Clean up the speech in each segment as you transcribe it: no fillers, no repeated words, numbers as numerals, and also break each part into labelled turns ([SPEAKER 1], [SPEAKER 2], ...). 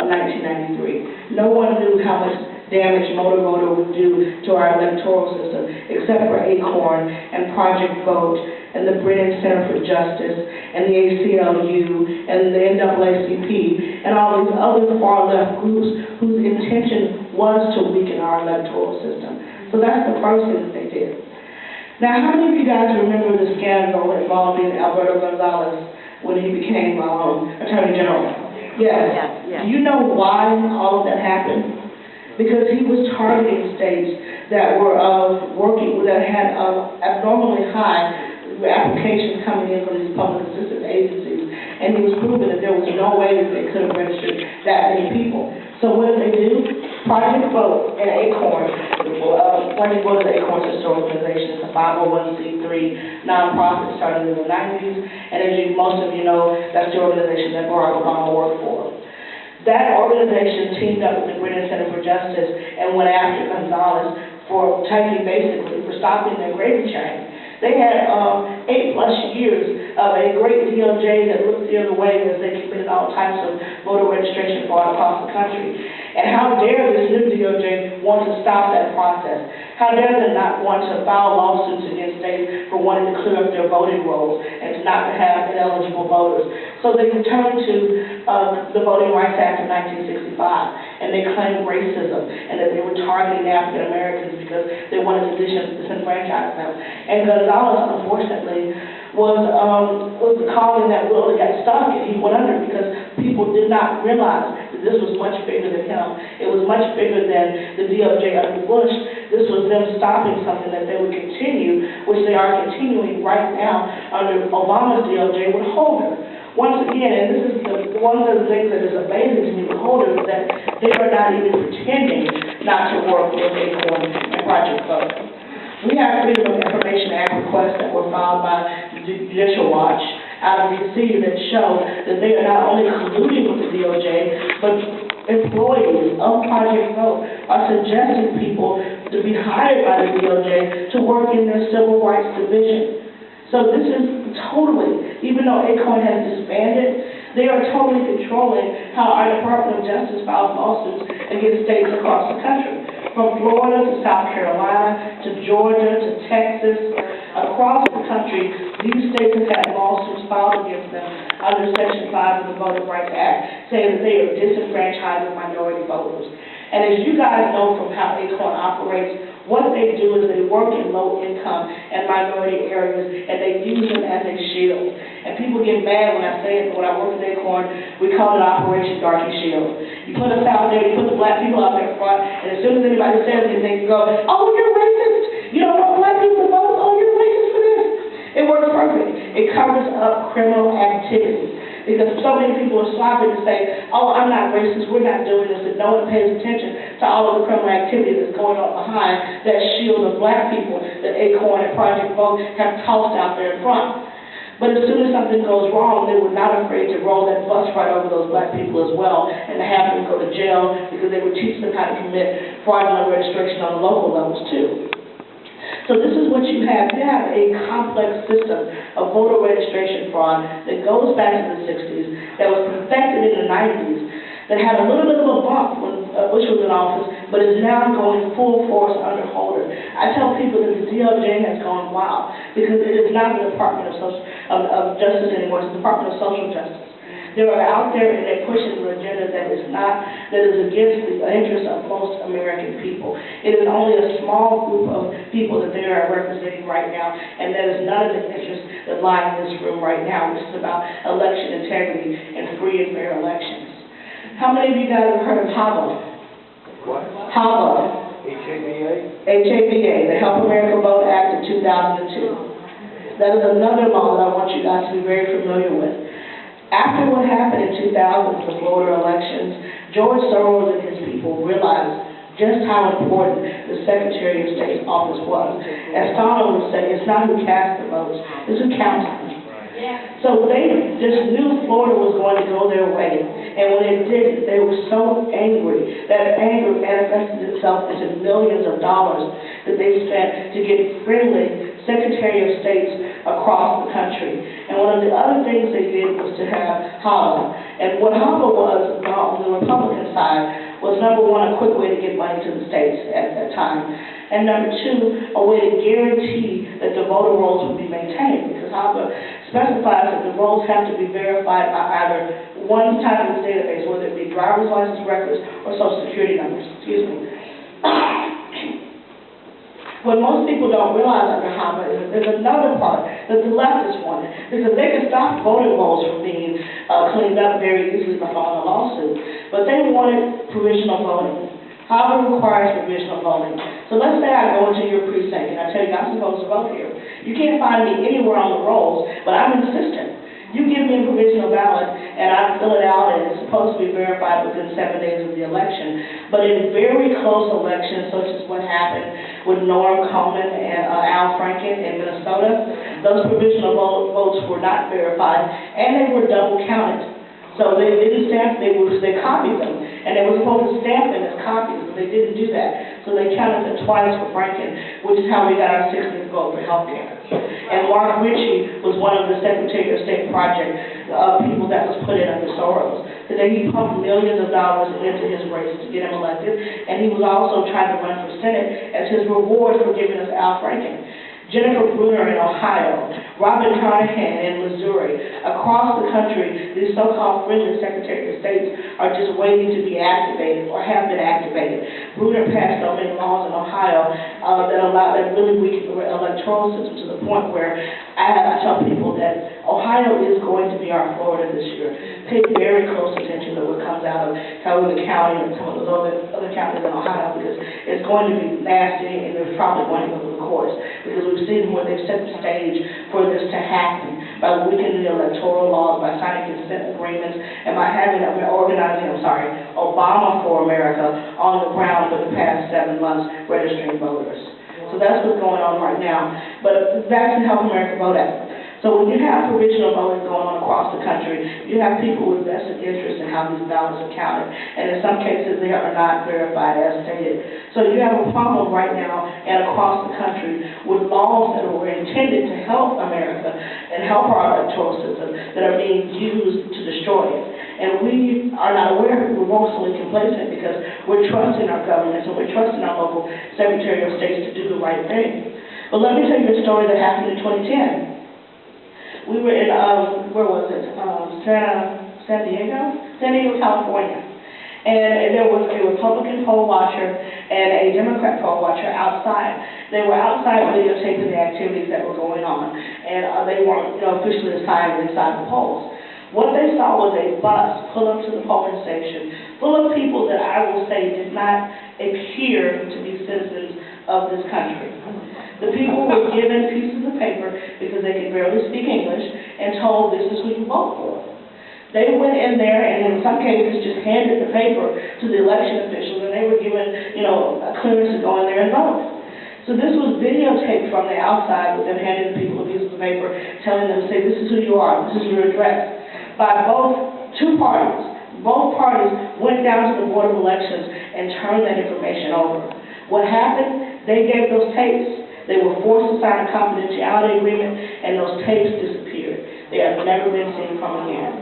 [SPEAKER 1] of 1993. No one knew how much damage motor voter would do to our electoral system, except for ACORN and Project Vote and the Brennan Center for Justice and the ACLU and the NAACP and all these other far-left groups whose intention was to weaken our electoral system. So that's the first thing that they did. Now, how many of you guys remember the scandal involving Alberto Gonzalez when he became Attorney General? Yes. Do you know why all of that happened? Because he was targeting states that were that had abnormally high applications coming in from these public assistance agencies, and he was proving that there was no way that they could have registered that many people. So what did they do? Project Vote and ACORN. Project Vote is ACORN's sister organization. It's a 501c3 nonprofit started in the 90s, and as most of you know, that's the organization that Barack Obama worked for. That organization teamed up with the Brennan Center for Justice and went after Gonzalez for stopping their gravy train. They had 8+ years of a great DOJ that looked the other way as they committed all types of voter registration fraud across the country. And how dare this new DOJ want to stop that process? How dare they not want to file lawsuits against states for wanting to clear up their voting rolls and to not have ineligible voters? So they returned to the Voting Rights Act of 1965, and they claimed racism and that they were targeting African Americans because they wanted to disenfranchise them. And Gonzalez, unfortunately, was the calling that really got stuck, and he went under because people did not realize that this was much bigger than him. It was much bigger than the DOJ under Bush. This was them stopping something that they would continue, which they are continuing right now under Obama's DOJ with Holder. Once again, and this is one of the things that is amazing to me with Holder, is that they are not even pretending not to work with ACORN and Project Vote. We have Freedom of Information Act requests that were filed by Judicial Watch out of D.C. that show that they are not only colluding with the DOJ, but employees of Project Vote are suggesting people to be hired by the DOJ to work in their civil rights division. So this is totally, even though ACORN has disbanded, they are totally controlling how our Department of Justice files lawsuits against states across the country. From Florida to South Carolina to Georgia to Texas, across the country, these states have had lawsuits filed against them under Section 5 of the Voting Rights Act, saying that they are disenfranchising minority voters. And as you guys know from how ACORN operates, what they do is they work in low-income and minority areas, and they use them as a shield. And people get mad when I say it, but when I worked at ACORN, we call it Operation Darky Shield. You put us out there, you put the black people out there front, and as soon as anybody says anything, you go, oh, you're racist! You don't want black people to vote? Oh, you're racist for this! It works perfect. It covers up criminal activity. Because so many people are sloppy to say, oh, I'm not racist, we're not doing this, and no one pays attention to all of the criminal activity that's going on behind that shield of black people that ACORN and Project Vote have tossed out there in front. But as soon as something goes wrong, they were not afraid to roll that bus right over those black people as well and to have them go to jail because they would teach them how to commit fraudulent registration on the local levels too. So this is what you have. You have a complex system of voter registration fraud that goes back to the 60s, that was perfected in the 90s, that had a little bit of a bump when Bush was in office, but is now going full force under Holder. I tell people that the DOJ has gone wild because it is not the Department of Justice anymore, it's the Department of Social Justice. They are out there and they're pushing an agenda that is against the interests of most American people. It is only a small group of people that they are representing right now, and that is none of the interests that lie in this room right now, which is about election integrity and free and fair elections. How many of you guys have heard of HAVA?
[SPEAKER 2] What?
[SPEAKER 1] HAVA.
[SPEAKER 2] H-A-V-A?
[SPEAKER 1] H-A-V-A, the Help America Vote Act of 2002. That is another law that I want you guys to be very familiar with. After what happened in 2000 with the Florida elections, George Soros and his people realized just how important the Secretary of State's office was. As Donald would say, it's not who casts the votes, it's who counts them. So they just knew Florida was going to go their way, And when it didn't, they were so angry. That anger manifested itself into millions of dollars that they spent to get friendly Secretary of States across the country. And one of the other things they did was to have HAVA. And what HAVA was on the Republican side was, number one, a quick way to get money to the states at that time. And number two, a way to guarantee that the voter rolls would be maintained, because HAVA specifies that the rolls have to be verified by either one type of database, whether it be driver's license records or social security numbers. Excuse me. What most people don't realize under HAVA is there's another part that the leftists wanted, because they could stop voting rolls from being cleaned up very easily by filing a lawsuit, but they wanted provisional voting. HAVA requires provisional voting. So let's say I go into your precinct and I tell you I'm supposed to vote here. You can't find me anywhere on the rolls, but I'm insistent. You give me a provisional ballot, and I fill it out, and it's supposed to be verified within 7 days of the election. But in very close elections, such as what happened with Norm Coleman and Al Franken in Minnesota, those provisional votes were not verified, and they were double counted. So they didn't stamp, they copied them, and they were supposed to stamp them as copies, but they didn't do that. So they counted them twice for Franken, which is how we got our 60th vote for health care. And Mark Ritchie was one of the Secretary of State project people that was put in under Soros. Today he pumped millions of dollars into his race to get him elected, and he was also trying to run for Senate as his reward for giving us Al Franken. Jennifer Bruner in Ohio, Robin Carnahan in Missouri. Across the country, these so-called friendly Secretary of States are just waiting to be activated or have been activated. Bruner passed so many laws in Ohio that really weakened the electoral system to the point where I tell people that Ohio is going to be our Florida this year. Pay very close attention to what comes out of Coweta County and some of those other counties in Ohio, because it's going to be nasty, and they're probably going to go to the courts, because we've seen where they've set the stage for this to happen by weakening the electoral laws, by signing consent agreements, and by having Obama for America on the ground for the past 7 months registering voters. So that's what's going on right now. But back to Help America Vote Act. So when you have provisional voting going on across the country, you have people with vested interest in how these ballots are counted. And in some cases, they are not verified as stated. So you have a problem right now and across the country with laws that were intended to help America and help our electoral system that are being used to destroy it. And we are not aware, we're mostly complacent because we're trusting our governments and we're trusting our local Secretary of States to do the right thing. But let me tell you a story that happened in 2010. We were in, where was it? San Diego, California. And there was a Republican poll watcher and a Democrat poll watcher outside. They were outside videotaping the activities that were going on, and they weren't, officially assigned inside the polls. What they saw was a bus pull up to the polling station full of people that I will say did not appear to be citizens of this country. The people were given pieces of paper because they could barely speak English and told, this is who you vote for. They went in there and in some cases just handed the paper to the election officials, and they were given, a clearance to go in there and vote. So this was videotaped from the outside with them handing people a piece of paper, telling them, say, this is who you are, this is your address. By two parties. Both parties went down to the Board of Elections and turned that information over. What happened? They gave those tapes. They were forced to sign a confidentiality agreement, and those tapes disappeared. They have never been seen from again.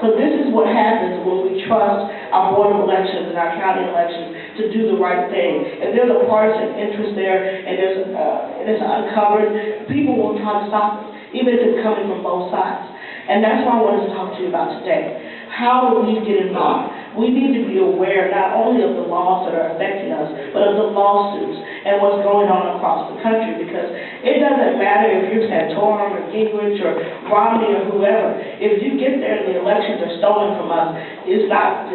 [SPEAKER 1] So this is what happens when we trust our Board of Elections and our county elections to do the right thing. If there's a partisan interest there and it's uncovered, people will try to stop it, even if it's coming from both sides. And that's what I wanted to talk to you about today. How do we get involved? We need to be aware not only of the laws that are affecting us, but of the lawsuits and what's going on across the country, because it doesn't matter if you're Santorum or Gingrich or Romney or whoever. If you get there and the elections are stolen from us, it's not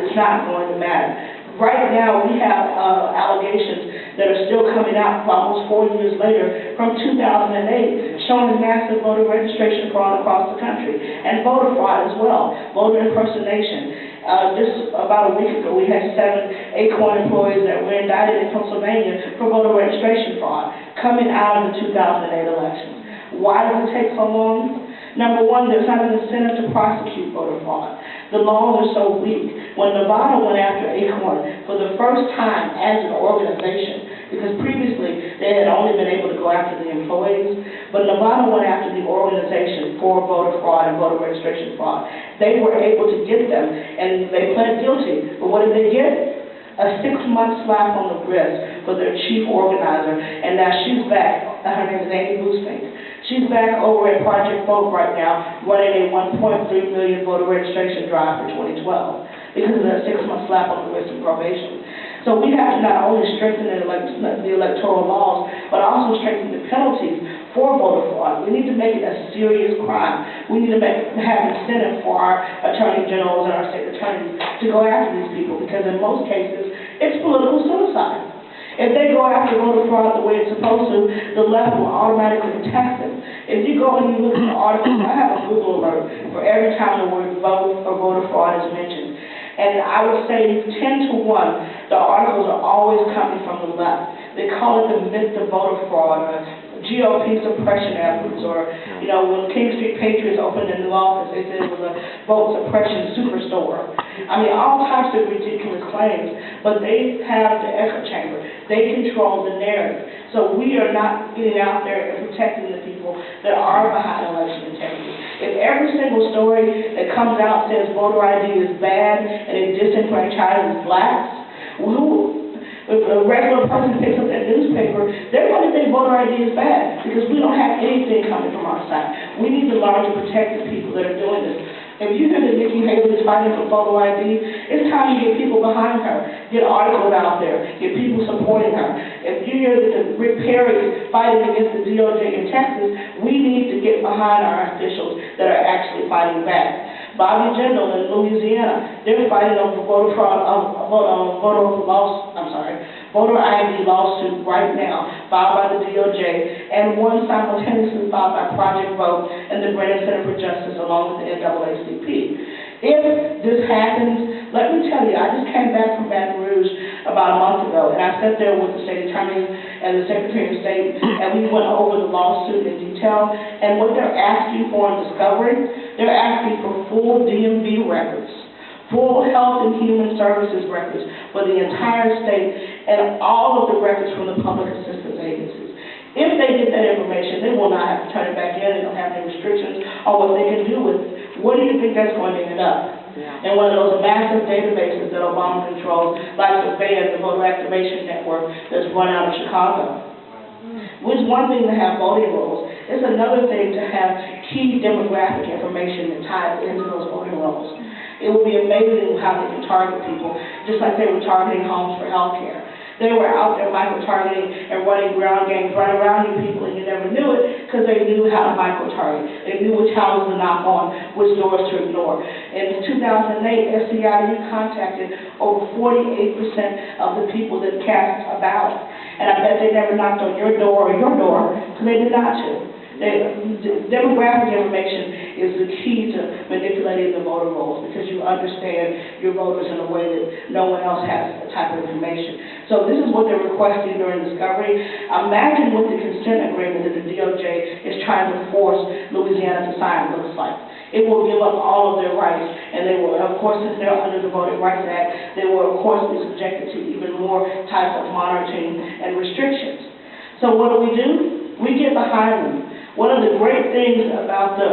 [SPEAKER 1] going to matter. Right now, we have allegations that are still coming out almost 4 years later from 2008 showing massive voter registration fraud across the country and voter fraud as well, voter impersonation. Just about a week ago, we had 7 ACORN employees that were indicted in Pennsylvania for voter registration fraud coming out of the 2008 elections. Why does it take so long? Number one, there's not an incentive to prosecute voter fraud. The laws are so weak. When Nevada went after ACORN for the first time as an organization, because previously they had only been able to go after the employees, but Nevada went after the organization for voter fraud and voter registration fraud. They were able to get them, and they pled guilty. But what did they get? A 6-month slap on the wrist for their chief organizer, and now she's back. Her name is Anita. She's back over at Project Vote right now, running a $1.3 million voter registration drive for 2012 because of that 6-month slap on the wrist and probation. So we have to not only strengthen the electoral laws, but also strengthen the penalties for voter fraud. We need to make it a serious crime. We need to have incentive for our attorney generals and our state attorneys to go after these people, because in most cases, it's political suicide. If they go after voter fraud the way it's supposed to, the left will automatically protect them. If you go and you look at the articles, I have a Google alert for every time the word vote or voter fraud is mentioned. And I would say 10 to 1, the articles are always coming from the left. They call it the myth of voter fraud, or GOP suppression efforts, or, you know, when King Street Patriots opened a new office, they said it was a vote suppression superstore. I mean, all types of ridiculous claims, but they have the echo chamber. They control the narrative. So we are not getting out there and protecting the people that are behind election integrity. If every single story that comes out says voter ID is bad and it disenfranchises blacks, if a regular person picks up that newspaper, they're going to think voter ID is bad because we don't have anything coming from our side. We need to learn to protect the people that are doing this. If you hear that Nikki Haley is fighting for photo ID, it's time to get people behind her, get articles out there, get people supporting her. If you hear that Rick Perry is fighting against the DOJ in Texas, we need to get behind our officials that are actually fighting back. Bobby Jindal in Louisiana, they're fighting over voter ID lawsuit right now, filed by the DOJ, and one simultaneously filed by Project Vote and the Brennan Center for Justice, along with the NAACP. If this happens, let me tell you, I just came back from Baton Rouge about a month ago, and I sat there with the state attorney and the Secretary of State, and we went over the lawsuit in detail, and what they're asking for in discovery, they're asking for full DMV records, full Health and Human Services records for the entire state, and all of the records from the public assistance agencies. If they get that information, they will not have to turn it back in. They don't have any restrictions on what they can do with it. What do you think that's going to end up? Yeah. And one of those massive databases that Obama controls, like the VAN, the Voter Activation Network, that's run out of Chicago. It's one thing to have voting rolls. It's another thing to have key demographic information that ties into those voting rolls. It would be amazing how they can target people, just like they were targeting homes for health care. They were out there micro-targeting and running ground games right around you people, and you never knew it because they knew how to micro-target. They knew which houses to knock on, which doors to ignore. In 2008, SCIU contacted over 48% of the people that cast a ballot. And I bet they never knocked on your door or your door because they did not to. Demographic information is the key to manipulating the voter rolls because you understand your voters in a way that no one else has that type of information. So this is what they're requesting during discovery. Imagine what the consent agreement that the DOJ is trying to force Louisiana to sign looks like. It will give up all of their rights, and they will, of course, since they're under the Voting Rights Act, they will, of course, be subjected to even more types of monitoring and restrictions. So what do? We get behind them. One of the great things about the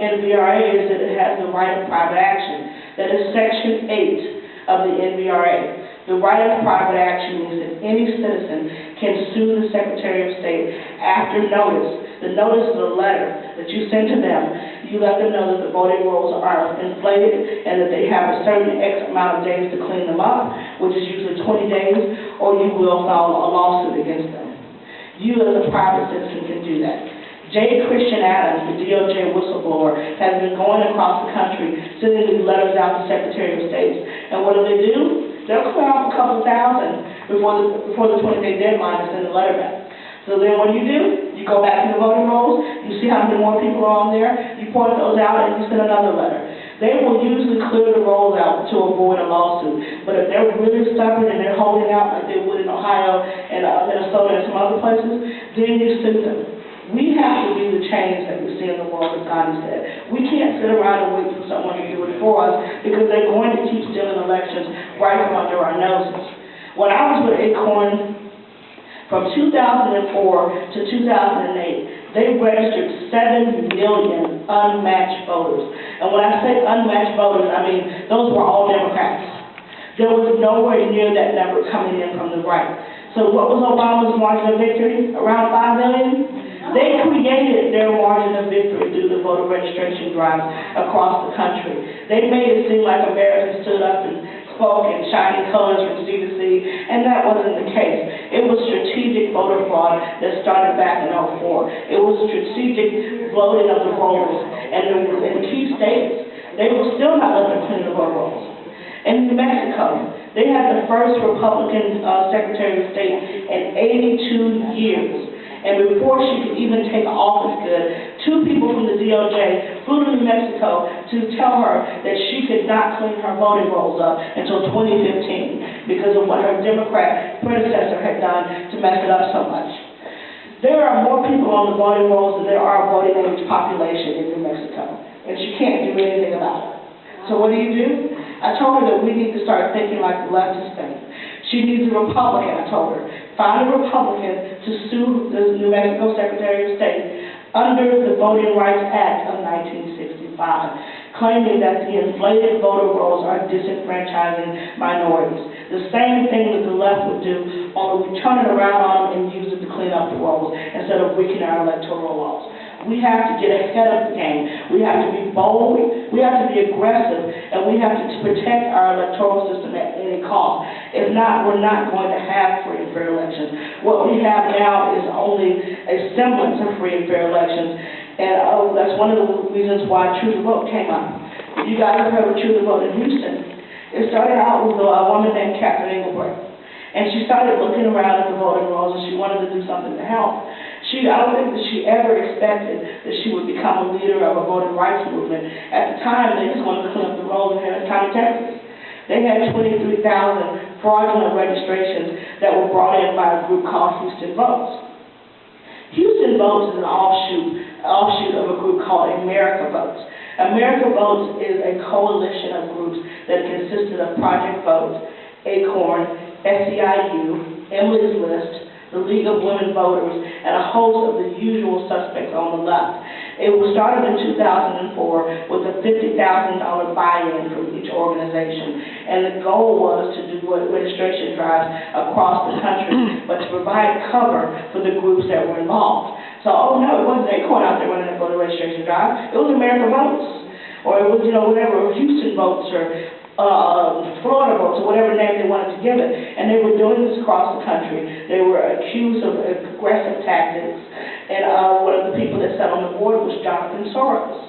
[SPEAKER 1] NVRA is that it has the right of private action. That is Section 8 of the NVRA. The right of private action means that any citizen can sue the Secretary of State after notice. The notice is a letter that you send to them. You let them know that the voting rolls are inflated and that they have a certain X amount of days to clean them up, which is usually 20 days, or you will file a lawsuit against them. You as a private citizen can do that. J. Christian Adams, the DOJ whistleblower, has been going across the country sending these letters out to Secretary of State. And what do? They'll clear off a couple thousand before the 20-day deadline to send the letter back. So then what do? You go back to the voting rolls, you see how many more people are on there, you point those out, and you send another letter. They will usually clear the rolls out to avoid a lawsuit. But if they're really stubborn and they're holding out like they would in Ohio and Minnesota and some other places, then you sue them. We have to be the change that we see in the world, as Gandhi said. We can't sit around and wait for someone to do it for us because they're going to keep stealing elections right from under our noses. When I was with ACORN from 2004 to 2008, they registered 7 million unmatched voters. And when I say unmatched voters, I mean those were all Democrats. There was nowhere near that number coming in from the right. So what was Obama's margin of victory? Around 5 million? They created their margin of victory through the voter registration drives across the country. They made it seem like Americans stood up and spoke in shining colors from sea to sea, and that wasn't the case. It was strategic voter fraud that started back in 2004. It was strategic voting of the voters, and in key states, they were still not letting them clean the voter rolls. In New Mexico, they had the first Republican Secretary of State in 82 years. And before she could even take office good, 2 people from the DOJ flew to New Mexico to tell her that she could not clean her voting rolls up until 2015 because of what her Democrat predecessor had done to mess it up so much. There are more people on the voting rolls than there are voting age population in New Mexico, and she can't do anything about it. So what do? I told her that we need to start thinking like the leftist think. She needs a Republican, I told her. Find a Republican to sue the New Mexico Secretary of State under the Voting Rights Act of 1965, claiming that the inflated voter rolls are disenfranchising minorities. The same thing that the left would do, only we turn it around on them and use it to clean up the rolls instead of weakening our electoral laws. We have to get ahead of the game. We have to be bold, we have to be aggressive, and we have to protect our electoral system at any cost. If not, we're not going to have free and fair elections. What we have now is only a semblance of free and fair elections, and that's one of the reasons why True to Vote came up. You guys have heard of True to Vote in Houston. It started out with a woman named Catherine Engelbrecht, and she started looking around at the voting rolls, and she wanted to do something to help. I don't think that she ever expected that she would become a leader of a voting rights movement. At the time, they just wanted to clean up the rolls in Harris County, Texas. They had 23,000 fraudulent registrations that were brought in by a group called Houston Votes. Houston Votes is an offshoot of a group called America Votes. America Votes is a coalition of groups that consisted of Project Vote, ACORN, SEIU, Emily's List, the League of Women Voters, and a host of the usual suspects on the left. It was started in 2004 with a $50,000 buy-in from each organization, and the goal was to do registration drives across the country, but to provide cover for the groups that were involved. So, oh no, it wasn't ACORN out there running a voter registration drive, it was America Votes, or it was, whatever, Houston Votes, or Florida Votes, or whatever name they wanted to give it. And they were doing this across the country. They were accused of aggressive tactics. And one of the people that sat on the board was Jonathan Soros.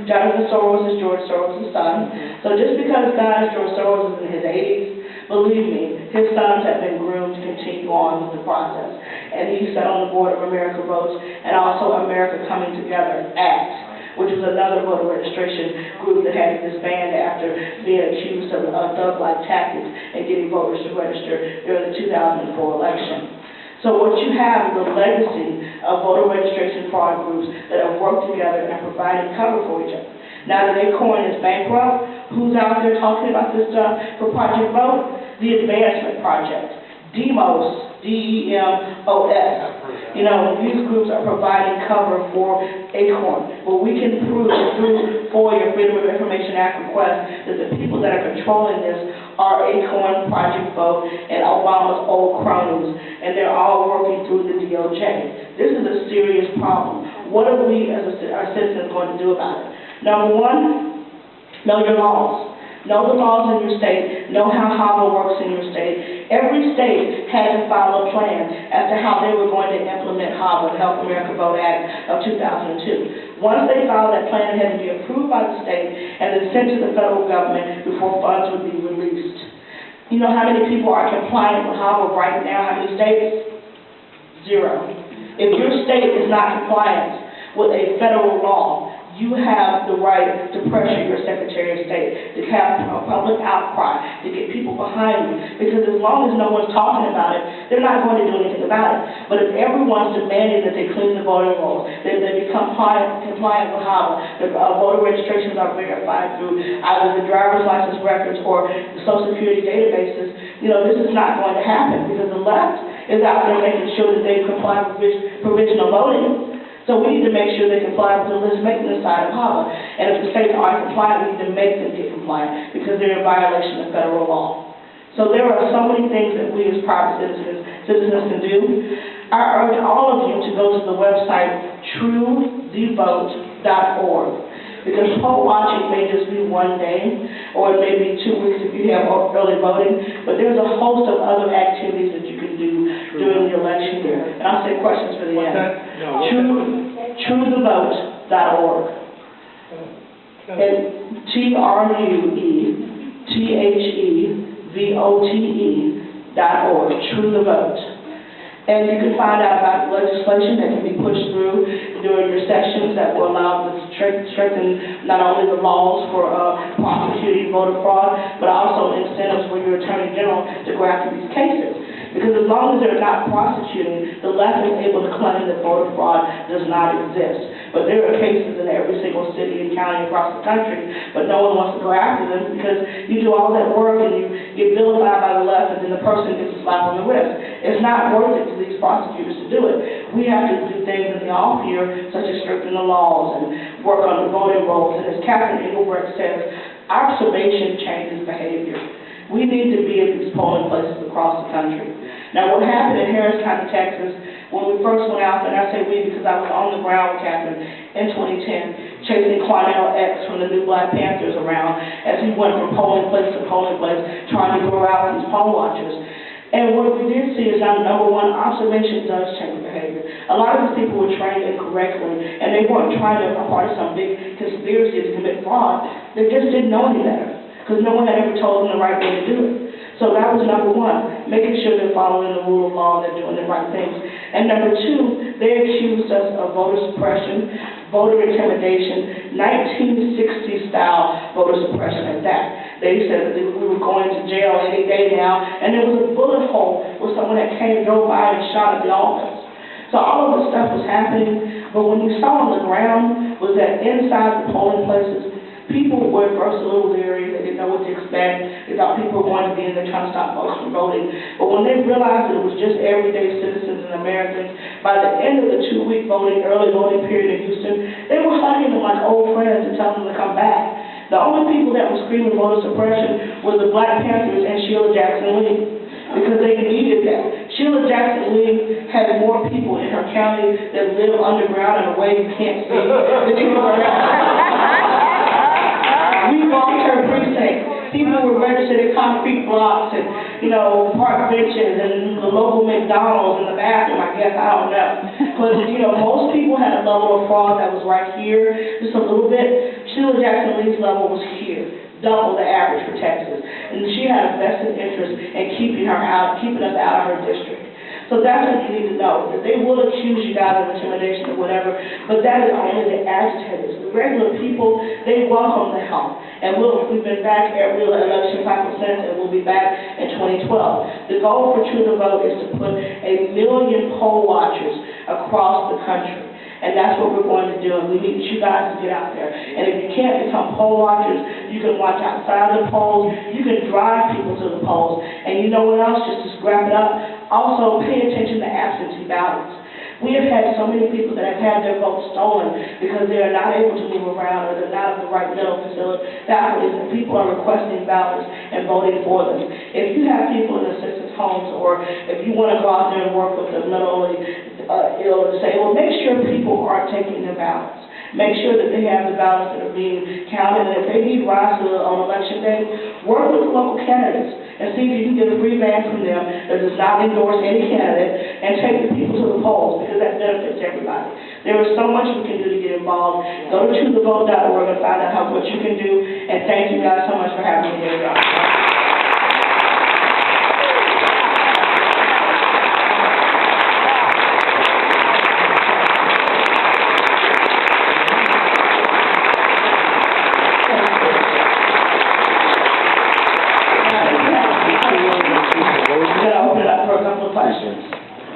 [SPEAKER 1] Jonathan Soros is George Soros' son. So just because George Soros is in his 80s, believe me, his sons have been groomed to continue on with the process. And he sat on the board of America Votes and also America Coming Together Act, which was another voter registration group that had to disband after being accused of thug-like tactics and getting voters to register during the 2004 election. So what you have is a legacy of voter registration fraud groups that have worked together and are providing cover for each other. Now that ACORN is bankrupt, who's out there talking about this stuff for Project Vote? The Advancement Project, DEMOS, DEMOS. These groups are providing cover for ACORN. Well, we can prove through FOIA, Freedom of Information Act requests, that the people that are controlling this are ACORN, Project Vote, and Obama's old cronies, and they're all working through the DOJ. This is a serious problem. What are we, as our citizens, going to do about it? Number one, know your laws. Know the laws in your state. Know how HAVA works in your state. Every state had to file a plan as to how they were going to implement HAVA, the Help America Vote Act of 2002. Once they filed that plan, it had to be approved by the state and then sent to the federal government before funds would be released. You know how many people are compliant with HAVA right now? How many states? 0. If your state is not compliant with a federal law, you have the right to pressure your Secretary of State, to have a public outcry, to get people behind you, because as long as no one's talking about it, they're not going to do anything about it. But if everyone's demanding that they clean the voting rolls, that they become compliant with HAVA, the voter registrations are verified through either the driver's license records or the Social Security databases, this is not going to happen, because the left is out there making sure that they comply with provisional voting. So we need to make sure they comply with the list maintenance side of HAVA. And if the states aren't compliant, we need to make them get compliant because they're in violation of federal law. So there are so many things that we as private citizens can do. I urge all of you to go to the website truethevote.org, because poll watching may just be one day, or it may be 2 weeks if you have early voting, but there's a host of other activities that you can do during the election year. And I'll say questions for the end. Truethevote.org. And TrueTheVote.org. True the Vote. And you can find out about legislation that can be pushed through during your sessions that will allow to strengthen not only the laws for prosecuting voter fraud, but also incentives for your Attorney General to go after these cases. Because as long as they're not prosecuting, the left is able to claim that voter fraud does not exist. But there are cases in every single city and county across the country, but no one wants to go after them because you do all that work and you get vilified by the left, and then the person gets a slap on the wrist. It's not worth it to these prosecutors to do it. We have to do things in the off year, such as strengthen the laws and work on the voting rolls. And as Captain Engelbrecht says, observation changes behavior. We need to be at these polling places across the country. Now, what happened in Harris County, Texas, when we first went out there, and I say we because I was on the ground with Catherine in 2010, chasing Quanell X from the New Black Panthers around as he went from polling place to polling place, trying to grow out these poll watchers. And what we did see is, number one, observation does change behavior. A lot of these people were trained incorrectly, and they weren't trying to be part of some big conspiracy to commit fraud. They just didn't know any better, because no one had ever told them the right way to do it. So that was number one, making sure they're following the rule of law and they're doing the right things. And number two, they accused us of voter suppression, voter intimidation, 1960s-style voter suppression at that. They said that we were going to jail any day now, and there was a bullet hole where someone that drove by and shot at the office. So all of this stuff was happening, but when we saw on the ground was that inside the polling places, people were at first a little leery. They didn't know what to expect. They thought people were going to be in there trying to stop folks from voting. But when they realized that it was just everyday citizens and Americans, by the end of the 2-week early voting period in Houston, they were hugging them like old friends and telling them to come back. The only people that were screaming voter suppression were the Black Panthers and Sheila Jackson Lee, because they needed that. Sheila Jackson Lee had more people in her county that live underground in a way you can't see than anywhere else. We walked her precinct. People were registered at concrete blocks and, park benches and the local McDonald's in the bathroom, I guess, I don't know. But, most people had a level of fraud that was right here, just a little bit. Sheila Jackson Lee's level was here, double the average for Texas. And she had a vested interest in keeping us out of her district. So that's what you need to know, that they will accuse you guys of intimidation or whatever, but that is only the agitators. The regular people, they welcome the help. And we've been back every election cycle since, and we'll be back in 2012. The goal for True the Vote is to put 1 million poll watchers across the country. And that's what we're going to do, and we need you guys to get out there. And if you can't become poll watchers, you can watch outside the polls, you can drive people to the polls, and you know what else, just to wrap it up, also pay attention to absentee ballots. We have had so many people that have had their votes stolen because they are not able to move around or they're not at the right mental faculties, and people are requesting ballots and voting for them. If you have people in assistance homes, or if you want to go out there and work with the mentally ill or disabled, make sure people aren't taking their ballots. Make sure that they have the ballots that are being counted, and if they need rides on election day, work with the local candidates and see if you can get a free van from them that does not endorse any candidate, and take the people to the polls, because that benefits everybody. There is so much we can do to get involved. Go to truethevote.org and find out what you can do, and thank you guys so much for having me here.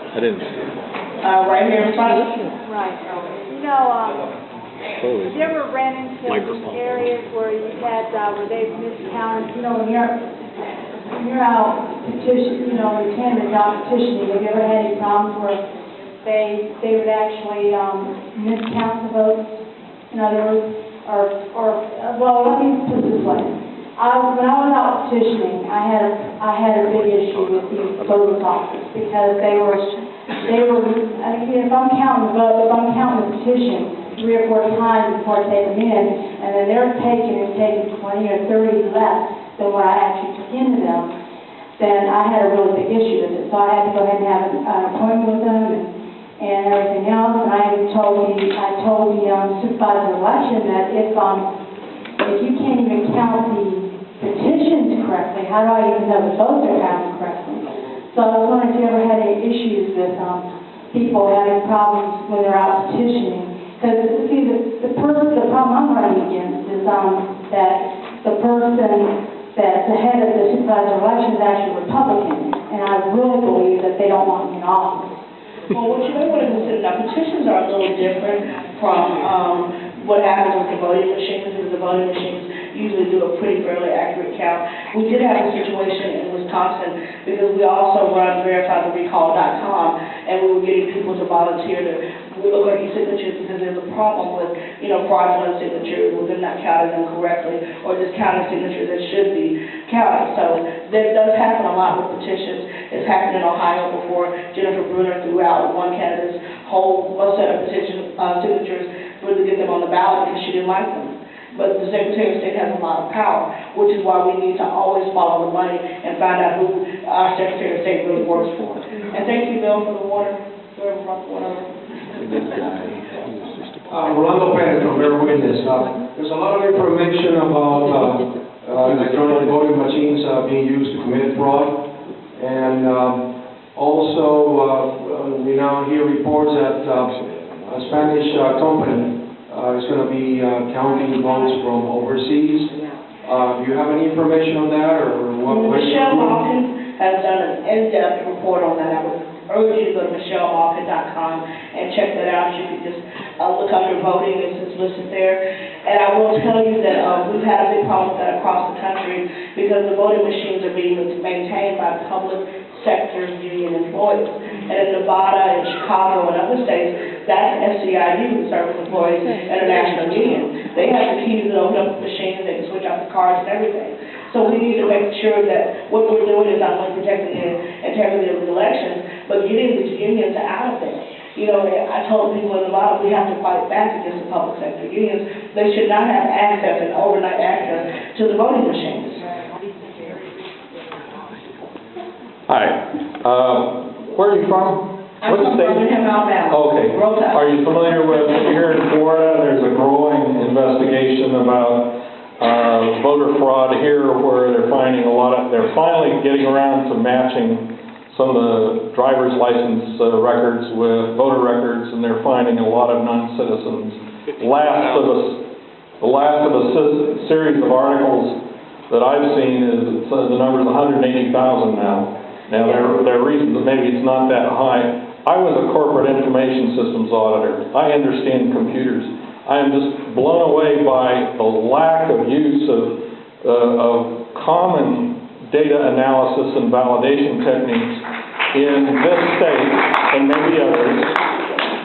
[SPEAKER 3] I didn't see it.
[SPEAKER 1] Right here in front of us.
[SPEAKER 4] Right. You know, have you ever ran into areas where you had, where they've miscounted, you know, when you're out petitioning, you know, when you're handing out petitioning, have you ever had any problems where they would actually miscount the votes? In other words, well, let me put it this way. When I was out petitioning, I had a big issue with the voter's office because they were, I mean, if I'm counting the vote, if I'm counting the petition 3 or 4 times before I take them in, and then they're taking 20 or 30 less than what I actually took into them, then I had a really big issue with it. So I had to go ahead and have an appointment with them and everything else. And I told the supervisor of election that if you can't even count the petitions correctly, how do I even know the votes are counted correctly? So I was wondering if you ever had any issues with people having problems when they're out petitioning. Because, see, the problem I'm running against is that the person that's the head of the supervisor of election is actually Republican, and I really believe that they don't want me in office.
[SPEAKER 1] Well, what you may want to consider, now petitions are a little different from what happens with the voting machines, because the voting machines usually do a pretty fairly accurate count. We did have a situation in Wisconsin because we also run verifytherecall.com, and we were getting people to volunteer to look at these signatures because there's a problem with, you know, fraudulent signatures, with them not counting them correctly, or just counting signatures that should be counted. So that does happen a lot with petitions. It's happened in Ohio before. Jennifer Bruner threw out one candidate's whole set of petition signatures to get them on the ballot because she didn't like them. But the Secretary of State has a lot of power, which is why we need to always follow the money and find out who our Secretary of State really works for. And thank you, Bill, for the water. Whoever brought the water.
[SPEAKER 2] Rolando Perez from Bear Witness. There's a lot of information about electronic voting machines being used to commit fraud. And also, we now hear reports that a Spanish company is going to be counting votes from overseas. Do you have any information on that, or what?
[SPEAKER 1] Michelle Malkin has done an in-depth report on that. I would urge you to go to michellemalkin.com and check that out. You can just look under voting, it's listed there. And I will tell you that we've had a big problem with that across the country because the voting machines are being maintained by public sector union employees. And in Nevada and Chicago and other states, that's SEIU, Service Employees International Union. They have the keys that open up the machines, they can switch out the cards and everything. So we need to make sure that what we're doing is not only protecting the integrity of the elections, but getting these unions out of there. You know, I told people in Nevada we have to fight back against the public sector unions. They should not have access and overnight access to the voting machines.
[SPEAKER 3] Hi. Where are you from?
[SPEAKER 1] I'm from Birmingham, Alabama.
[SPEAKER 3] Okay. Are you familiar with, here in Florida, there's a growing investigation about voter fraud here where they're finding they're finally getting around to matching some of the driver's license records with voter records, and they're finding a lot of non-citizens. The last of a series of articles that I've seen is the number's 180,000 now. Now, there are reasons that maybe it's not that high. I was a corporate information systems auditor. I understand computers. I am just blown away by the lack of use of common data analysis and validation techniques in this state and maybe others.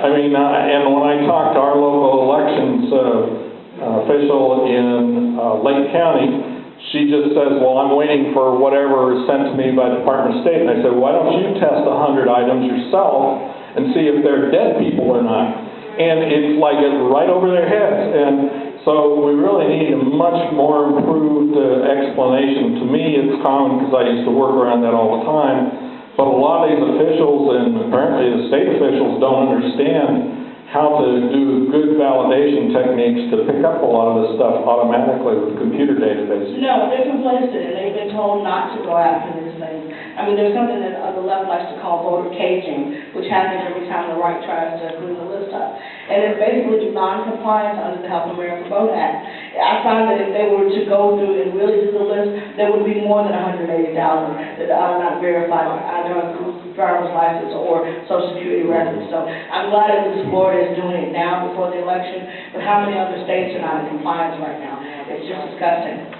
[SPEAKER 3] I mean, and when I talked to our local elections official in Lake County, she just says, well, I'm waiting for whatever is sent to me by the Department of State. And I said, why don't you test 100 items yourself and see if they're dead people or not? And it's like it's right over their heads. And so we really need a much more improved explanation. To me, it's common because I used to work around that all the time. But a lot of these officials, and apparently the state officials, don't understand how to do good validation techniques to pick up a lot of this stuff automatically with computer databases.
[SPEAKER 1] No, they're complicit, and they've been told not to go after this these things. I mean, there's something that the left likes to call voter caging, which happens every time the right tries to clean the list up. And it's basically non-compliance under the Help America Vote Act. I find that if they were to go through and really do the list, there would be more than 180,000 that are not verified, either through driver's license or social security records. So I'm glad that this board is doing it now before the election, but how many other states are not in compliance right now? It's just disgusting.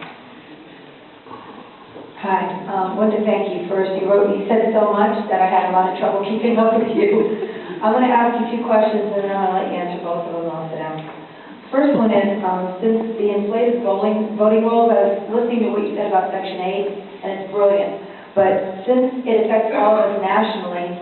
[SPEAKER 5] Hi, wanted to thank you first. You said so much that I had a lot of trouble keeping up with you. I'm going to ask you 2 questions and then I'm going to let you answer both of them and I'll sit down. First one is, since the inflated voting rolls, I was listening to what you said about Section 8, and it's brilliant. But since it affects all of us nationally,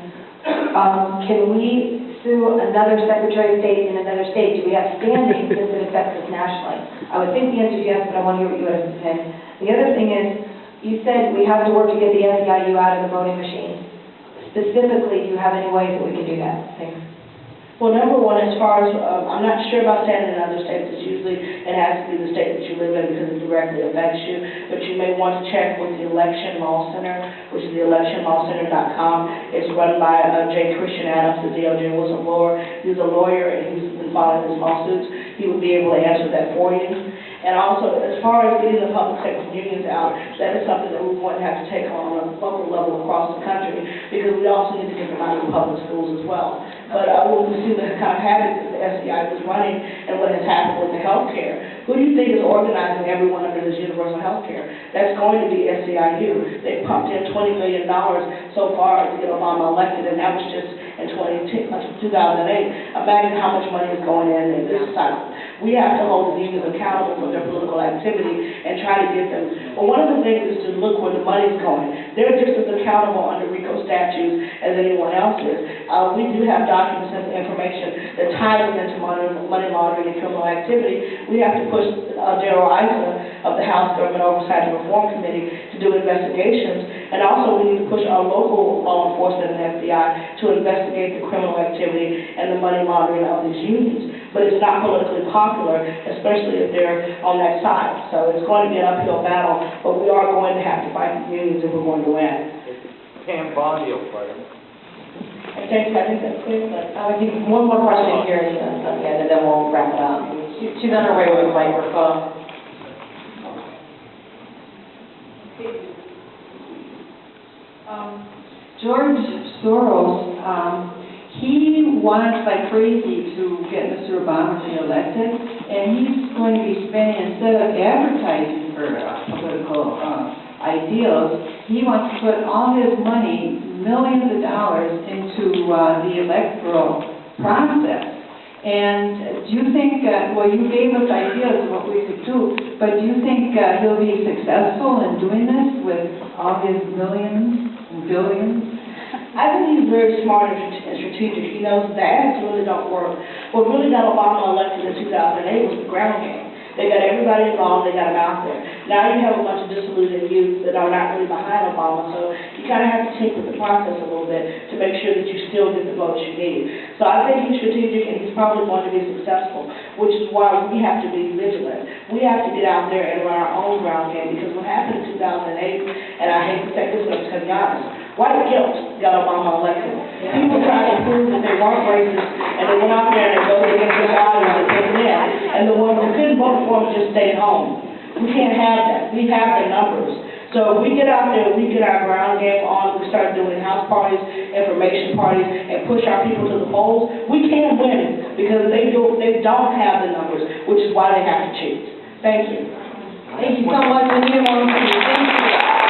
[SPEAKER 5] can we sue another Secretary of State in another state? Do we have standing since it affects us nationally? I would think the answer is yes, but I want to hear what you have to say. The other thing is, you said we have to work to get the SEIU out of the voting machine. Specifically, do you have any ways that we can do that? Thanks.
[SPEAKER 1] Well, number one, as far as, I'm not sure about standing in other states. It's usually, it has to be the state that you live in because it directly affects you. But you may want to check with the Election Law Center, which is the electionlawcenter.com. It's run by J. Christian Adams, the DOJ whistleblower. He's a lawyer and he's been filing his lawsuits. He would be able to answer that for you. And also, as far as getting the public sector unions out, that is something that we want to have to take on a local level across the country, because we also need to get them out of the public schools as well. But what we see the kind of habit that the SEI is running and what has happened with the health care. Who do you think is organizing everyone under this universal health care? That's going to be SEIU. They pumped in $20 million so far to get Obama elected, and that was just in 2008. Imagine how much money is going in this cycle. We have to hold the unions accountable for their political activity and try to get them. Well, one of the things is to look where the money's going. They're just as accountable under RICO statutes as anyone else is. We do have documents and information that ties into money laundering and criminal activity. We have to push Darrell Issa of the House Government Oversight and Reform Committee to do investigations. And also we need to push our local law enforcement and FBI to investigate the criminal activity and the money laundering of these unions. But it's not politically popular, especially if they're on that side. So it's going to be an uphill battle, but we are going to have to fight the unions if we're going to win.
[SPEAKER 6] Pam Bondi will play.
[SPEAKER 1] I think that's clear, but
[SPEAKER 5] I think one more question here, and then we'll wrap it up. She's on her way with the microphone. George Soros, he wants like crazy to get Mr. Obama reelected, and he's going to be spending, instead of advertising for political ideals, he wants to put all his money, millions of dollars, into the electoral process. And do you think, well, you gave us ideas of what we could do, but do you think he'll be successful in doing this with all his millions and billions?
[SPEAKER 1] I think he's very smart and strategic. He knows the ads really don't work. What really got Obama elected in 2008 was the ground game. They got everybody involved, they got him out there. Now you have a bunch of disillusioned youth that are not really behind Obama, so you kind of have to tinker with the process a little bit to make sure that you still get the votes you need. So I think he's strategic and he's probably going to be successful, which is why we have to be vigilant. We have to get out there and run our own ground game, because what happened in 2008, and I hate to say this, but I'm just going to be honest, white guilt got Obama elected. People tried to prove that they weren't racist, and they went out there and they voted against the values that they did. And the ones that couldn't vote for them just stayed home. We can't have that. We have the numbers. So if we get out there, we get our ground game on, we start doing house parties, information parties, and push our people to the polls, we can win, because they don't have the numbers, which is why they have to cheat. Thank you.
[SPEAKER 5] Thank you so much, Anita Moncrief. Thank you.